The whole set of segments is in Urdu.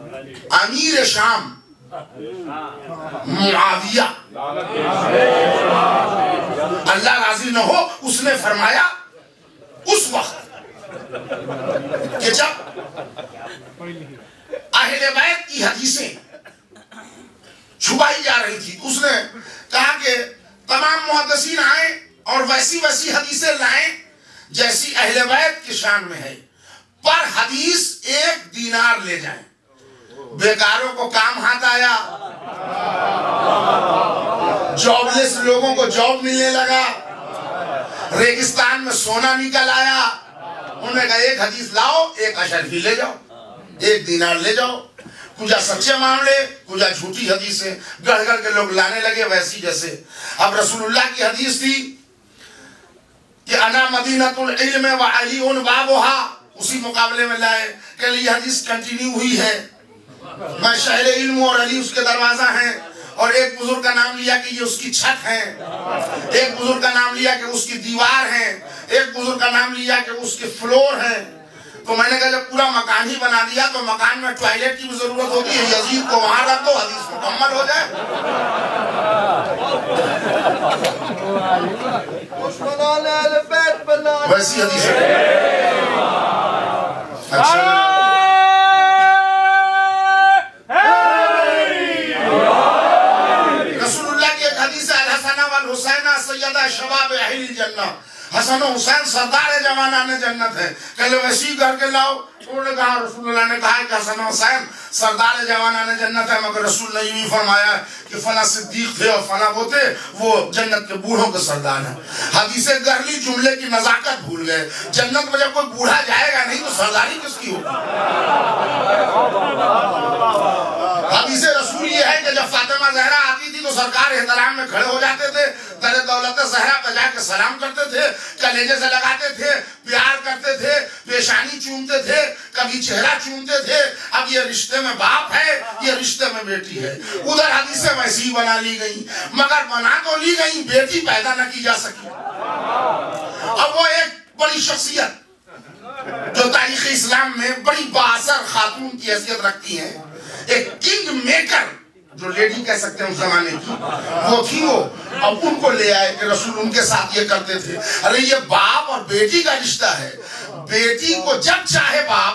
امیر شام معاویہ اللہ راضی نہ ہو، اس نے فرمایا اس وقت کہ جب اہل بیت کی حدیثیں چھپائی جا رہی تھی، اس نے کہا کہ تمام محدثین آئیں اور ویسی ویسی حدیثیں لائیں جیسی اہل بیت کی شان میں ہے، پر حدیث 1 دینار لے جائیں۔ بیکاروں کو کام ہاتھ آیا، جابلیس لوگوں کو جاب ملنے لگا، ریگستان میں سونا نکل آیا۔ انہوں نے کہا 1 حدیث لاؤ، 1 اشرفی لے جاؤ، 1 دینار لے جاؤ۔ کچھ سچے معاملے، کچھ جھوٹی حدیثیں گڑھ گڑھ کے لوگ لانے لگے ویسی جیسے اب رسول اللہ کی حدیث تھی کہ انا مدینۃ العلم وعلی بابھا، اسی مقابلے میں لائے کہ یہ حدیث کنٹینیو ہوئی ہے، میں شہر علم اور علی اس کے دروازہ ہیں، اور ایک بزرگ کا نام لیا کہ یہ اس کی چھت ہے، ایک بزرگ کا نام لیا کہ اس کی دیوار ہے، ایک بزرگ کا نام لیا کہ اس کے فلور ہیں۔ تو میں نے کہا جب پورا مکان ہی بنا دیا تو مکان میں ٹوائلٹ کی بھی ضرورت ہوتی ہے، یزید کو وہاں رکھ دو، حدیث مکمل ہو جائے۔ ویسی حدیث رسول اللہ کی ایک حدیث ہے الحسن والحسین سیدہ شباب اہل الجنہ، حسن و حسین سردار جوانان جنت ہے، کہ ویسی کر کے لاؤ۔ انہوں نے کہا رسول اللہ نے کہا کہ حسن و حسین سردار جوانان جنت ہے، مگر رسول نے یوں فرمایا کہ فلاں صدیق تھے اور فلاں وہ تھے، وہ جنت کے بوڑھوں کے سردار ہیں۔ حدیث گرلی جملے کی نزاکت بھول گئے، جنت میں جب کوئی بوڑھا جائے گا نہیں تو سرداری کس کی ہوگی؟ حدیث رسول یہ ہے کہ جب فاطمہ زہرا آتی تھی تو سرکار احترام میں کھڑے ہو جاتے تھے، در دولت زہرا پہ جا کے سلام کرتے تھے، کلیجے سے لگاتے تھے، پیار کرتے تھے، پیشانی چومتے تھے، کبھی چہرہ چومتے تھے۔ اب یہ رشتے میں باپ ہے، یہ رشتے میں بیٹی ہے۔ ادھر حدیثیں ویسی بنا لی گئیں، مگر بنا تو لی گئیں، بیٹی پیدا نہ کی جا سکی۔ اب وہ ایک بڑی شخصیت جو تاریخ اسلام میں بڑی بااثر خاتون کی حیثیت رکھتی ہیں، ایک کنگ میکر جو لیڈی کہہ سکتے ہیں اس زمانے کی، وہ تھی وہ۔ اب ان کو لے آئے کہ رسول ان کے ساتھ یہ کرتے تھے۔ ارے یہ باپ اور بیٹی کا رشتہ ہے، بیٹی کو جب چاہے باپ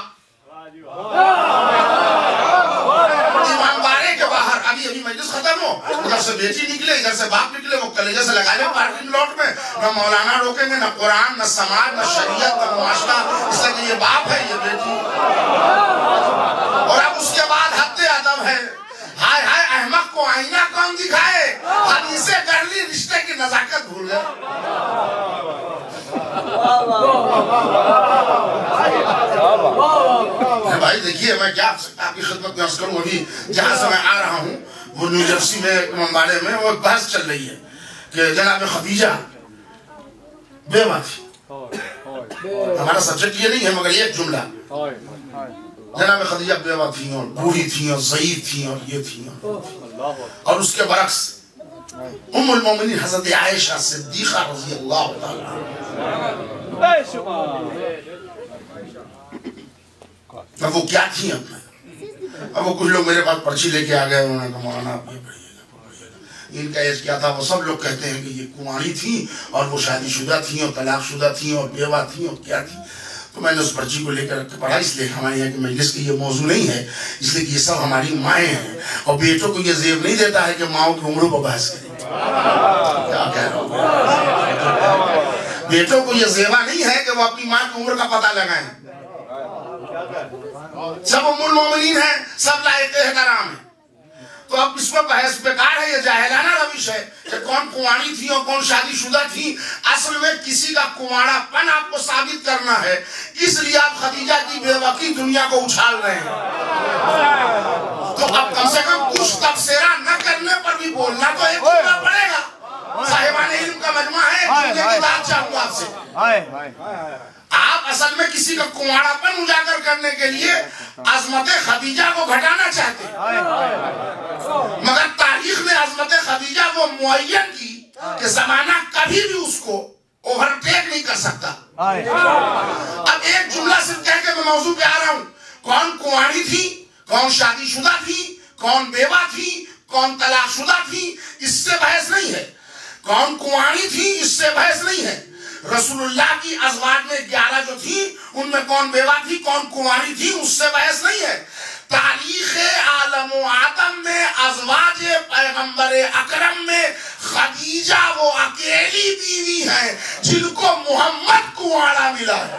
امام بارے کے باہر، ابھی مجلس ختم ہو، ادھر سے بیٹی نکلے ادھر سے باپ نکلے، وہ کلیجے سے لگا لے پارکنگ لاٹ میں، نہ مولانا روکیں گے، نہ قرآن، نہ سماج، نہ شریعت، نہ معاشرہ، اس لیے کہ یہ باپ ہے، یہ بیٹی۔ اور اب اس کے بعد حد ادب ہے، ہائے ہائے احمق کو آئینہ کون دکھائے، حدیثیں کر لی، رشتے کی نزاکت بھول گئے۔ بھائی دیکھیے میں کیا آپ کی خدمت میں عرض کروں، ابھی جہاں سے میں آ رہا ہوں وہ نیو جرسی میں امباڑے میں وہ بحث چل رہی ہے کہ جناب خدیجہ بیوہ تھی۔ ہمارا سبجیکٹ یہ نہیں ہے مگر ایک جملہ، جناب خدیجہ بیوہ تھیں اور بوڑھی تھیں اور ضعیف تھیں اور یہ تھیں، اور اس کے برعکس ام المومنین حضرت عائشہ صدیقہ رضی اللہ تعالیٰ اب وہ کیا تھی اب وہ کچھ لوگ میرے پاس پرچی لے کے آ گئے، انہوں نے کہا مولانا آپ یہ پڑھیے گا، ان کا ایج کیا تھا؟ وہ سب لوگ کہتے ہیں کہ یہ کنواری تھیں اور وہ شادی شدہ تھیں اور طلاق شدہ تھیں اور بیوہ تھیں اور کیا تھیں۔ تو میں نے اس پرچی کو لے کر پڑھا، اس لیے ہمارے یہاں کی مجلس کی یہ موضوع نہیں ہے، اس لیے کہ یہ سب ہماری مائیں ہیں، اور بیٹوں کو یہ زیب نہیں دیتا ہے کہ ماؤں کی عمروں کو بحث کریں۔ کیا کہہ رہا ہوں؟ بیٹوں کو یہ زیبہ نہیں ہے کہ وہ اپنی ماں کی عمر کا پتہ لگائیں۔ سب ام المومنین ہیں، سب لائق احترام ہیں، تو اب اس میں بحث بیکار ہے، یہ جاہلانہ روش ہے کہ کون کنواری تھی اور کون شادی شدہ تھی۔ اصل میں کسی کا کنوارا پن آپ کو ثابت کرنا ہے، اس لیے آپ خدیجہ کی بیوہ کی دنیا کو اچھال رہے ہیں۔ تو اب کم سے کم کچھ تبصرہ نہ کرنے پر بھی بولنا تو ایک جملہ پڑے گا۔ صاحبان علم کا مجمع ہے، جملے کی بات چاہوں آپ سے۔ آپ اصل میں کسی کا کنوارا پن اجاگر کرنے کے لیے عظمت خدیجہ کو گھٹانا چاہتے ہیں، مگر تاریخ نے عظمت خدیجہ وہ معین کی کہ زمانہ کبھی بھی اس کو اوورٹیک نہیں کر سکتا۔ اب ایک جملہ صرف کہہ کے میں موضوع پہ آ رہا ہوں، کون کنواری تھی، کون شادی شدہ تھی، کون بیوہ تھی، کون طلاق شدہ تھی، اس سے بحث نہیں ہے. کون کنواری تھی، اس سے بحث نہیں ہے. رسول اللہ کی ازواج میں 11 جو تھی ان میں کون بیوہ تھی، کون کنواری تھی، اس سے بحث نہیں ہے. تاریخ عالم و آدم میں ازواج پیغمبر اکرم میں خدیجہ وہ اکیلی بیوی ہیں جن کو محمد کنوارا ملا ہے.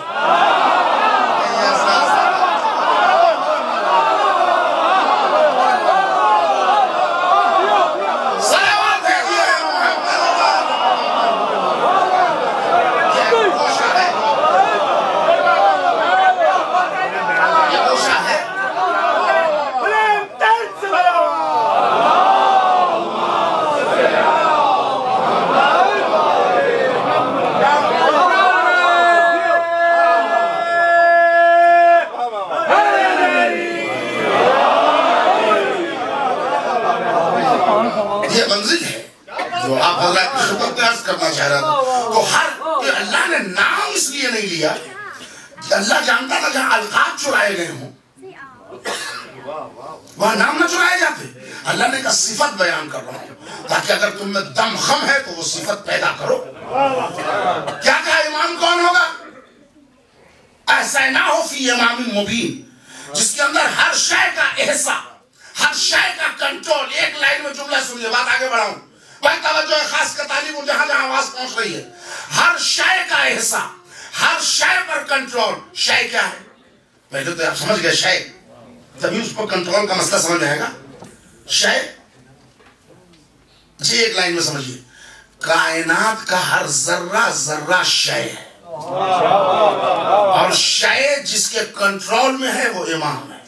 اللہ نے نام اس لیے نہیں لیا کہ اللہ جانتا تھا جہاں القاب چرائے گئے ہوں وہاں نام نہ چرائے جاتے. اللہ نے کہا صفت بیان کر رہا ہوں تاکہ اگر تم میں دم خم ہے تو وہ صفت پیدا کرو. کیا کہا امام کون ہوگا؟ احسیناہ فی امام مبین، جس کے اندر ہر شے کا احسا، ہر شے کا کنٹرول. ایک لائن میں جملہ سنیے، بات آگے بڑھاؤں. بھائی توجہ ہے، خاص کا تعلیم جہاں جہاں آواز پہنچ رہی ہے. ہر شے کا احسا، ہر شے پر کنٹرول. شے کیا ہے؟ پہلے تو آپ سمجھ گئے شے، تبھی اس پر کنٹرول کا مسئلہ سمجھ آئے گا. شے اچھا ایک لائن میں سمجھیے، کائنات کا ہر ذرہ ذرہ شے ہے، اور شے جس کے کنٹرول میں ہے وہ امام ہے.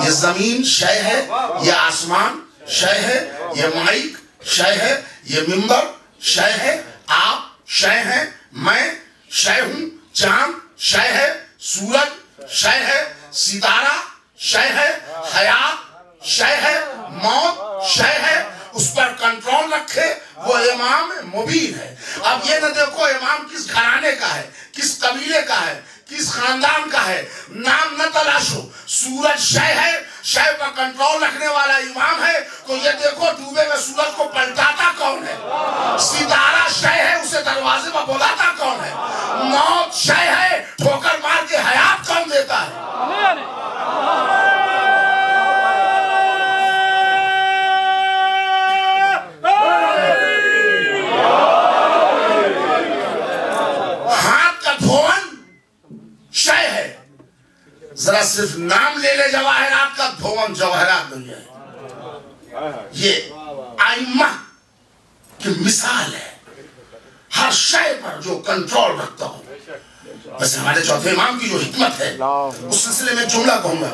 یہ زمین شے ہے، یہ آسمان شے ہے، یہ مائک شے ہے، یہ ممبر شے ہے، آپ شے ہیں، میں شے ہوں، چاند شے ہے، سورج شے ہے، ستارہ شے ہے، حیات شے ہے، موت شے ہے. اس پر کنٹرول رکھے وہ امام مبین ہے. اب یہ نہ دیکھو امام کس گھرانے کا ہے، کس قبیلے کا ہے، کس خاندان کا ہے، نام نہ تلاشو. سورج شے ہے، شے پر کنٹرول رکھنے والا امام ہے. تو یہ دیکھو ڈوبے میں سورج کو پلٹاتا کون ہے؟ ستارہ شے ہے، اسے دروازے پر بلاتا کون ہے؟ موت شے ہے، ٹھوکر مار کے حیات کون دیتا ہے؟ ذرا صرف نام لے لے جواہرات کا، دھون جواہرات بن جائے. یہ ائمہ کی مثال ہے، ہر شے پر جو کنٹرول رکھتا ہوں. ویسے ہمارے چوتھے امام کی جو حکمت ہے اس سلسلے میں جملہ کہوں گا.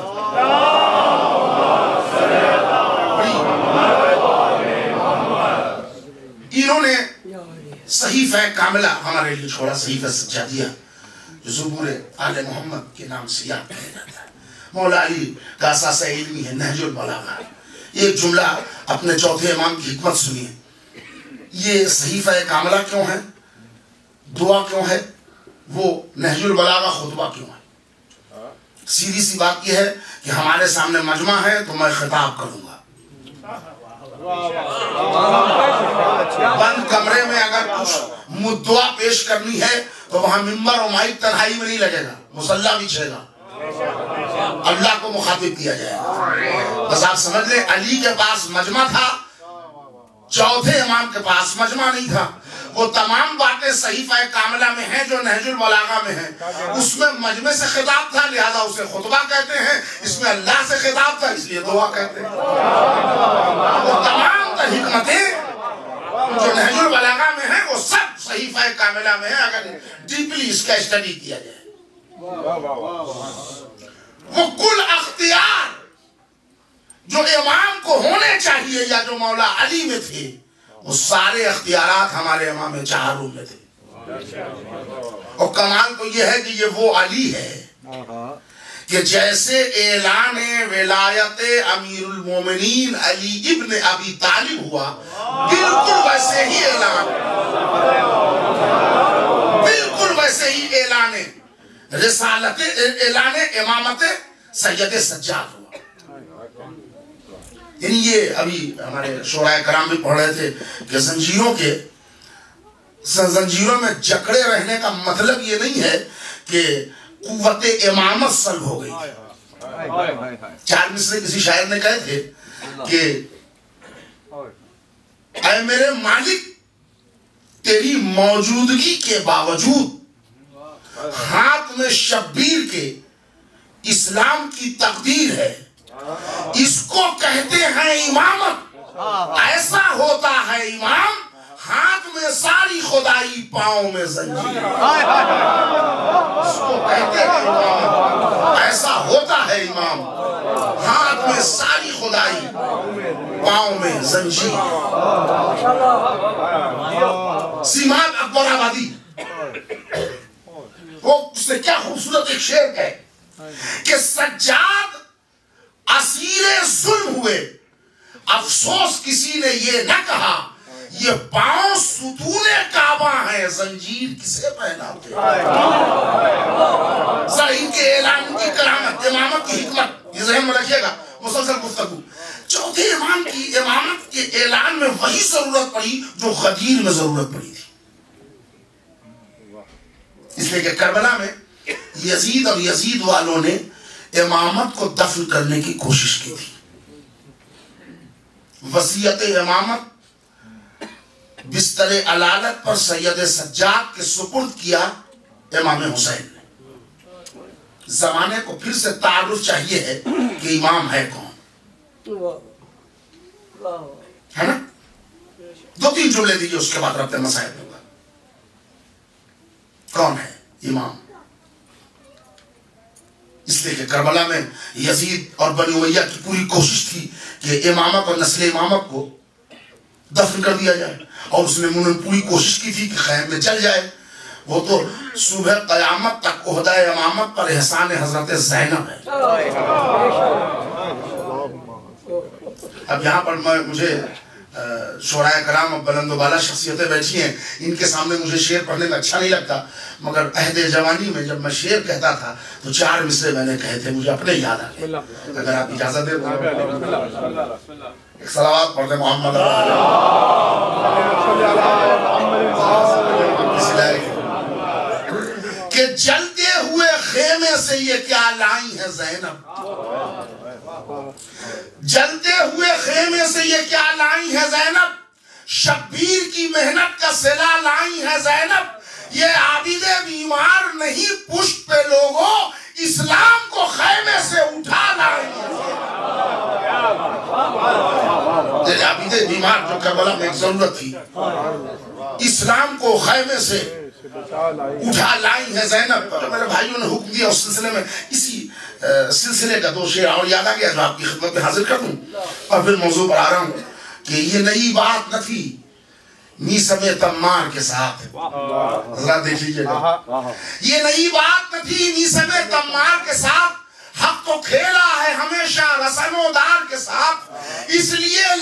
انہوں نے صحیفہ کاملہ ہمارے لیے چھوڑا، صحیفہ سجادیہ، جو زبور آل محمد کے نام سے یاد کیا جاتا ہے. مولا علی کا اساس علمی ہے نہج البلاغہ. ایک جملہ اپنے چوتھے امام کی حکمت سنیے. یہ صحیفہ کاملہ کیوں ہے، دعا کیوں ہے، وہ نہج البلاغہ خطبہ کیوں ہے؟ سیدھی سی بات یہ ہے کہ ہمارے سامنے مجمع ہے تو میں خطاب کروں گا. بند کمرے میں اگر کچھ مدعا پیش کرنی ہے تو وہاں ممبر اور مائک تنہائی میں نہیں لگے گا، مصلی بچھے گا، اللہ کو مخاطب کیا جائے گا. بس آپ سمجھ لیں علی کے پاس مجمع تھا، چوتھے امام کے پاس مجمع نہیں تھا. وہ تمام باتیں صحیفہ کاملہ میں ہیں جو نہج البلاغہ میں ہیں. اس میں مجمع سے خطاب تھا لہذا اسے خطبہ کہتے ہیں، اس میں اللہ سے خطاب تھا اس لیے دعا کہتے ہیں. وہ تمام حکمتیں جو نہج البلاغہ میں ہیں وہ سب صحیفہ کاملہ میں ہیں اگر ڈیپلی اس کا اسٹڈی کیا جائے. وہ کل اختیار جو امام کو ہونے چاہیے یا جو مولا علی میں تھے وہ سارے اختیارات ہمارے امام چہاروں میں تھے. اور کمال تو یہ ہے کہ یہ وہ علی ہے کہ جیسے اعلان ولایت امیر المومنین علی ابن ابی طالب ہوا بالکل ویسے ہی اعلان رسالت، اعلان امامت سید سجاد ہوا. یعنی یہ ابھی ہمارے شعراء کرام بھی پڑھ رہے تھے کہ زنجیروں میں جکڑے رہنے کا مطلب یہ نہیں ہے کہ قوت امامت سلب ہو گئی. 4 مصرے کسی شاعر نے کہے تھے کہ اے میرے مالک تیری موجودگی کے باوجود ہاتھ میں شبیر کے اسلام کی تقدیر ہے. اس کو کہتے ہیں امامت. ایسا ہوتا ہے امام ہاتھ میں ساری خدائی پاؤں میں زنجیر. اس کو کہتے ہیں امامت. ایسا ہوتا ہے امام ہاتھ میں ساری خدائی پاؤں میں زنجیر. سیماد اکبر آبادی وہ اس نے کیا خوبصورت ایک شعر کہے کہ سجاد اسیر ظلم ہوئے افسوس کسی نے یہ نہ کہا یہ پاؤں ستون کعبہ ہیں زنجیر کسے پہناتے. ذرا ان کے اعلان کی کرامت امامت کی حکمت یہ ذہن میں رکھیے گا. مسلسل گفتگو چوتھے امام کی امامت کے اعلان میں وہی ضرورت پڑی جو غدیر میں ضرورت پڑی تھی. اس لیے کہ کربلا میں یزید اور یزید والوں نے امامت کو دفن کرنے کی کوشش کی تھی. وصیت امامت بستر علالت پر سید سجاد کے سپرد کیا امام حسین نے. زمانے کو پھر سے تعارف چاہیے ہے کہ امام ہے کون. ہے نا؟ 2-3 جملے دیجئے اس کے بعد ربط مسائل ہوگا. کون ہے امام؟ اس لیے کہ کربلا میں یزید اور بنی امیہ کی پوری کوشش تھی کہ امامت اور نسل امامت کو دفن کر دیا جائے اور اس نے پوری کوشش کی تھی کہ خیم میں چل جائے. وہ تو صبح قیامت تک عہدہ امامت پر احسان حضرت زینب ہے. اب یہاں پر مجھے شعراء کرام اور بلند و بالا شخصیتیں بیٹھی ہیں, ان کے سامنے مجھے شعر پڑھنے میں اچھا نہیں لگتا, مگر عہد جوانی میں جب میں شعر کہتا تھا تو 4 مصرے میں نے کہے تھے, مجھے اپنے یاد آ گئے. اگر آپ اجازت دیں ایک صلوات پڑھ دیں محمد کہ جلتے ہوئے خیمے سے یہ کیا لائی ہے زینب, جلتے ہوئے خیمے سے یہ کیا لائی ہے زینب, شبیر کی محنت کا صلہ لائی ہے زینب, یہ عابد بیمار نہیں پشت پہ لوگوں, اسلام کو خیمے سے اٹھا لائی ہے. یہ عابد بیمار جو کربلا میں ایک ضرورت تھی, اسلام کو خیمے سے اٹھا لائی ہے زینب. تو میرے بھائیوں نے حکم دیا اس سلسلے میں, اسی سلسلے کا 2 شعر اور یاد آ گیا جو آپ کی خدمت میں حاضر کر دوں, اور پھر موضوع پر آ رہا ہوں کہ یہ نئی بات نہ تھی نیسم تمار کے ساتھ. حضرات دیکھ لیجئے گا, یہ نئی بات نہ تھی نیسم تمار کے ساتھ, حق تو کھیلا ہے ہمیشہ رسم و دار کے ساتھ. اس لیے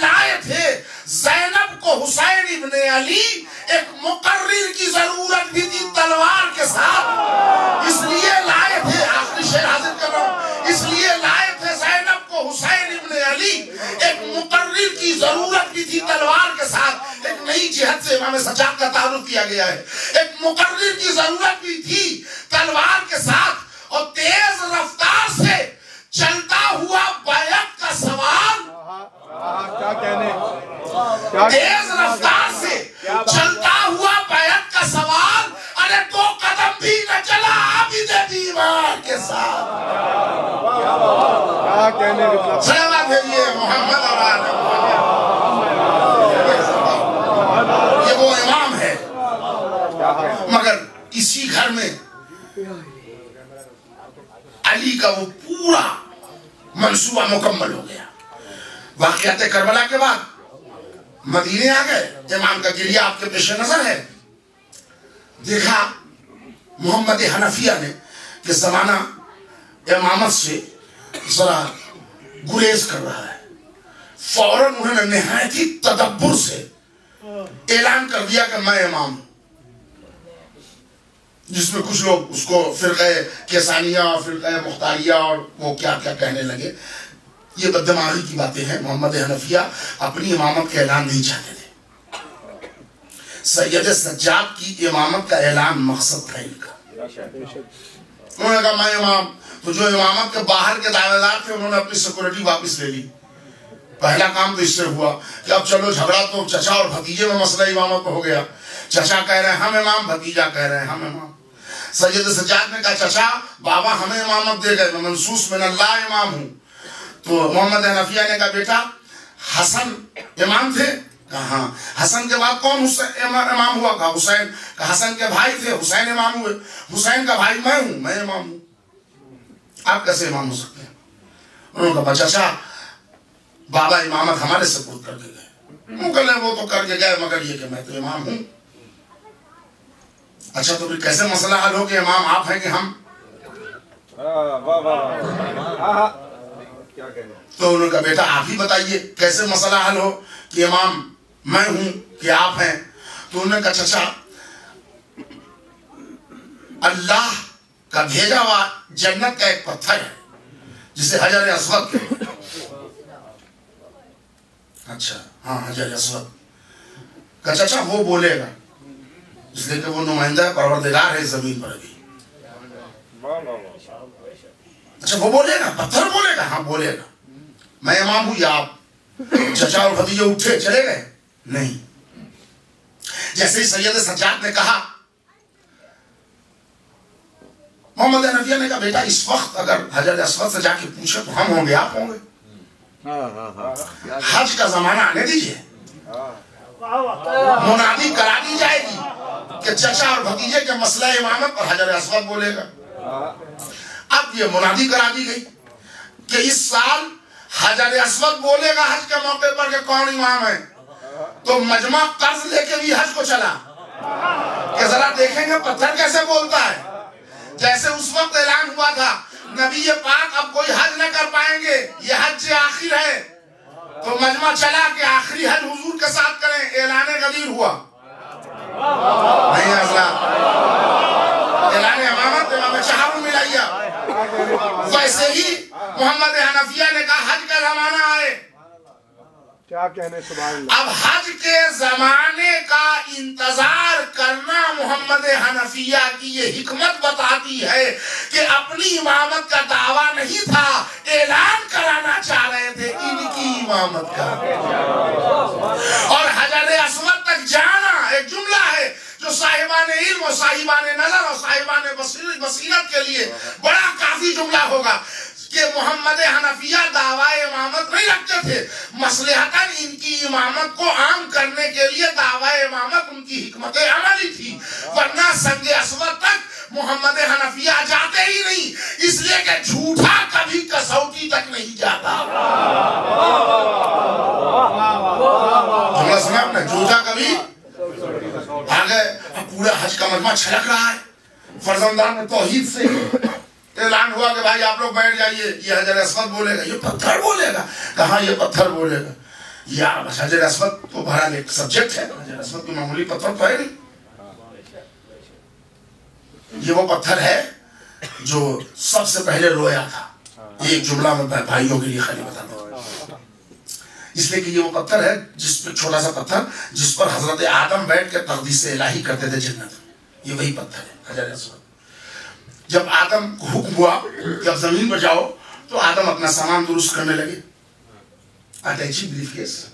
لائے تھے زینب کو حسین ابن علی, ایک مقرر کی ضرورت بھی تھی تلوار کے ساتھ. اس لیے لائے تھے, آخری شعر حاضر کر رہا ہوں, اس لیے لائے تھے زینب کو حسین ابن علی, ایک مقرر کی ضرورت بھی تھی تلوار کے ساتھ. ایک نئی جہت سے امام سجاد کا تعارف کیا گیا ہے. ایک مقرر کی ضرورت بھی تھی تلوار کے ساتھ, اور تیز رفتار سے چلتا ہوا بیعت کا سوال, کیا کہنے, تیز رفتار سے چلتا ہوا بیعت کا سوال, ارے 2 قدم بھی نہ چلا عابد بیمار کے ساتھ. کیا کہنے, سلامت بھیجئے محمد اور آل محمد. یہ وہ امام ہے, مگر اسی گھر میں علی کا وہ پورا منصوبہ مکمل ہو گیا. واقعات کربلا کے بعد مدینے آ گئے, امام کا گریہ آپ کے پیش نظر ہے. دیکھا محمد حنفیہ نے کہ زمانہ امامت سے ذرا گریز کر رہا ہے, فوراً انہوں نے نہایت ہی تدبر سے اعلان کر دیا کہ میں امام ہوں. جس میں کچھ لوگ اس کو فرقہ کیسانیہ اور فرقہ مختاریہ اور وہ کیا کیا کہنے لگے. یہ بددماغی کی باتیں ہیں. محمد حنفیہ اپنی امامت کا اعلان نہیں چاہتے تھے. سید سجاد کی امامت کا اعلان مقصد تھا ان کا. انہوں نے کہا میں امام. تو جو امامت کے باہر کے دعوے دار تھے انہوں نے اپنی سیکورٹی واپس لے لی. پہلا کام تو اس سے ہوا کہ اب چلو جھگڑا تو چچا اور بھتیجے میں مسئلہ امامت ہو گیا. چچا کہہ رہے ہیں ہم امام, بھتیجا کہہ رہے ہیں ہم امام. سید سجاد نے کہا چچا بابا ہمیں امامت دے گئے, میں منصوص من اللہ امام ہوں. تو محمد حنفیہ نے کہا بیٹا حسن امام تھے؟ کہا ہاں. حسن کے بعد کون امام ہوا؟ کہا حسین. کہا حسن کے بھائی تھے, حسین امام ہوئے. حسین کا بھائی میں ہوں, میں امام ہوں. آپ کیسے امام ہو سکتے ہیں؟ انہوں نے کہا چچا بابا امامت ہمارے سپرد کر کے گئے. وہ تو کر کے گئے مگر یہ کہ میں تو امام ہوں. اچھا تو پھر کیسے مسئلہ حل ہو کہ امام آپ ہیں کہ ہم؟ تو انہوں نے کہا بیٹا آپ ہی بتائیے کیسے مسئلہ حل ہو کہ امام میں ہوں کہ آپ ہیں. تو انہوں نے کہا چچا اللہ کا بھیجا ہوا جنت کا ایک پتھر ہے جسے حجر اسود کہتے ہیں. اچھا ہاں حجر اسود. کہا چچا وہ بولے گا اس لیے کہ وہ نمائندہ پروردگار ہے زمین پر ابھی. اچھا وہ بولے گا, پتھر بولے گا؟ ہاں بولے گا. میں امام ہوں یا آپ؟ چچا اور بھتیجے اٹھے چلے گئے نہیں. جیسے ہی سید سجاد نے کہا, محمد حنفیہ نے کہا بیٹا اس وقت اگر حجر اسود سے جا کے پوچھے تو ہم ہوں گے آپ ہوں گے؟ حج کا زمانہ آنے دیجئے, منادی کرا دی جائے گی کہ چچا اور بھتیجے کے مسئلہ امامت پر حجر اسود بولے گا. اب یہ منادی کرا دی گئی کہ اس سال حجر اسود بولے گا حج کے موقع پر کہ کون امام ہے. تو مجمع قرض لے کے بھی حج کو چلا کہ ذرا دیکھیں گے پتھر کیسے بولتا ہے. جیسے اس وقت اعلان ہوا تھا نبی پاک اب کوئی حج نہ کر پائیں گے, یہ حج آخر ہے. تو مجمع چلا کہ آخری حج حضور کے ساتھ کریں. اعلان غدیر ہوا نہیں حضرات, اعلان امامت امام چہاروں ملائیہ. ویسے ہی محمد حنفیہ نے کہا حج کا زمانہ آئے. کیا کہنے سبحان اللہ. اب حج کے زمانے کا انتظار کرنا محمد حنفیہ کی یہ حکمت بتاتی ہے کہ اپنی امامت کا دعویٰ نہیں تھا, اعلان کرانا چاہ رہے تھے ان کی امامت کا. اور حجر اسود تک جانا ایک جملہ ہے جو صاحبان علم اور صاحبان نظر اور صاحبان بصیرت کے لیے بڑا کافی جملہ ہوگا کہ محمد حنفیہ دعوی امامت نہیں رکھتے تھے. مصلحتاً ان کی امامت کو عام کرنے کے لیے دعوی امامت ان کی حکمت عملی تھی, ورنہ سنگ اسود تک محمد حنفیہ جاتے ہی نہیں, اس لیے کہ جھوٹا کبھی کسوٹی تک نہیں جاتا. جملہ سنا آپ نے, جھوٹا کبھی آگے. اب پورا حج کا مجمع چھلک رہا ہے. فرزندان توحید سے اعلان ہوا کہ بھائی آپ لوگ بیٹھ جائیے, یہ حجر اسود بولے گا, یہ پتھر بولے گا. کہاں یہ پتھر بولے گا یا حجر اسود تو بہرحال ایک سبجیکٹ ہے, حجر اسود کوئی معمولی پتھر تو ہے نہیں. یہ وہ پتھر ہے جو سب سے پہلے رویا تھا. ایک جملہ میں بھائیوں کے لیے خالی بتا دوں, اس لیے کہ یہ وہ پتھر ہے جس پہ چھوٹا سا پتھر جس پر حضرت آدم بیٹھ کے تقدیس الہی کرتے تھے جنت میں, یہ وہی پتھر ہے حجر اسود. جب آدم کو حکم ہوا کہ اب زمین پر جاؤ تو آدم اپنا سامان درست کرنے لگے. اٹیچی بریف کیس,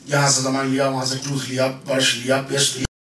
یہاں سے سامان لیا, وہاں سے ٹوتھ لیا, برش لیا, پیسٹ لیا.